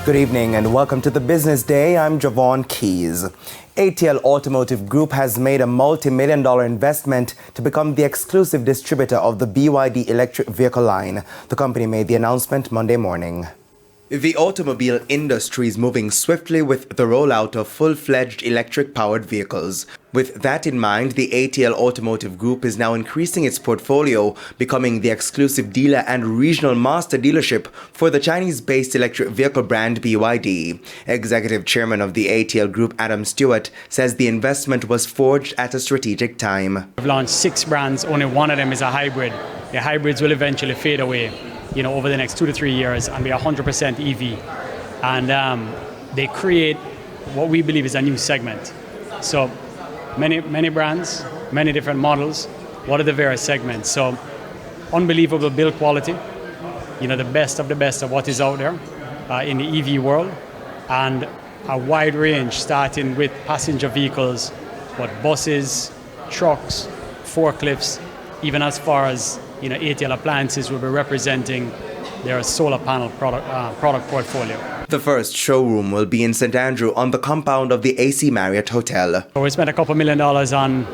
Good evening and welcome to the Business Day. I'm Javon Keys. ATL Automotive Group has made a multi-million-dollar investment to become the exclusive distributor of the BYD electric vehicle line. The company made the announcement Monday morning. The automobile industry is moving swiftly with the rollout of full-fledged electric-powered vehicles. With that in mind, the ATL Automotive Group is now increasing its portfolio, becoming the exclusive dealer and regional master dealership for the Chinese-based electric vehicle brand BYD. Executive Chairman of the ATL Group, Adam Stewart, says the investment was forged at a strategic time. We've launched 6 brands, only one of them is a hybrid. The hybrids will eventually fade away, over the next 2 to 3 years and be 100% EV. And they create what we believe is a new segment. So many brands, many different models. What are the various segments? So unbelievable build quality, the best of what is out there in the EV world, and a wide range starting with passenger vehicles, buses, trucks, forklifts, even as far as ATL Appliances will be representing their solar panel product portfolio. The first showroom will be in St. Andrew on the compound of the AC Marriott Hotel. We spent a couple $1 million on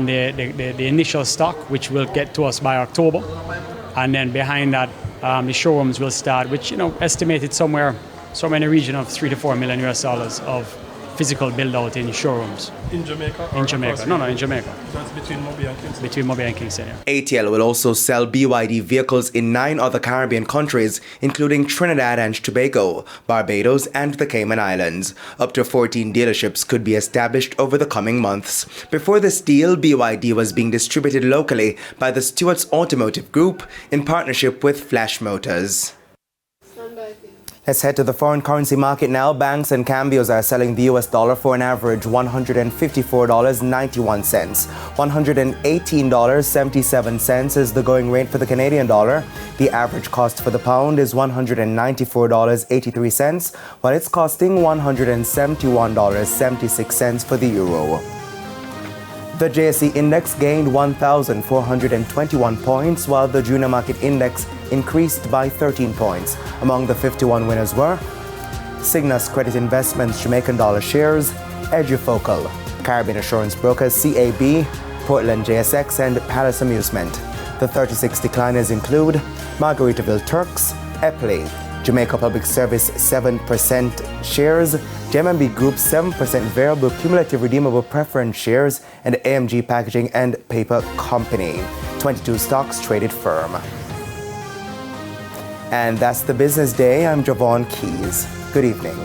the initial stock, which will get to us by October. And then behind that, the showrooms will start, which estimated somewhere in the region of $3 to $4 million of physical build-out in showrooms. In Jamaica? In Jamaica. No, in Jamaica. That's between Moby and Kingston? Between Moby and Kingston, yeah. ATL will also sell BYD vehicles in 9 other Caribbean countries, including Trinidad and Tobago, Barbados, and the Cayman Islands. Up to 14 dealerships could be established over the coming months. Before this deal, BYD was being distributed locally by the Stewart's Automotive Group in partnership with Flash Motors. Let's head to the foreign currency market now. Banks and cambios are selling the US dollar for an average $154.91. $118.77 is the going rate for the Canadian dollar. The average cost for the pound is $194.83, while it's costing $171.76 for the euro. The JSE index gained 1,421 points, while the junior market index increased by 13 points. Among the 51 winners were Cygnus Credit Investments Jamaican dollar shares, Edufocal, Caribbean Assurance Brokers CAB, Portland JSX, and Palace Amusement. The 36 decliners include Margaritaville Turks, Epley, Jamaica Public Service 7% shares, JMB Group 7% variable cumulative redeemable preference shares, and AMG Packaging and Paper Company. 22 stocks traded firm. And that's the Business Day. I'm Javon Keys. Good evening.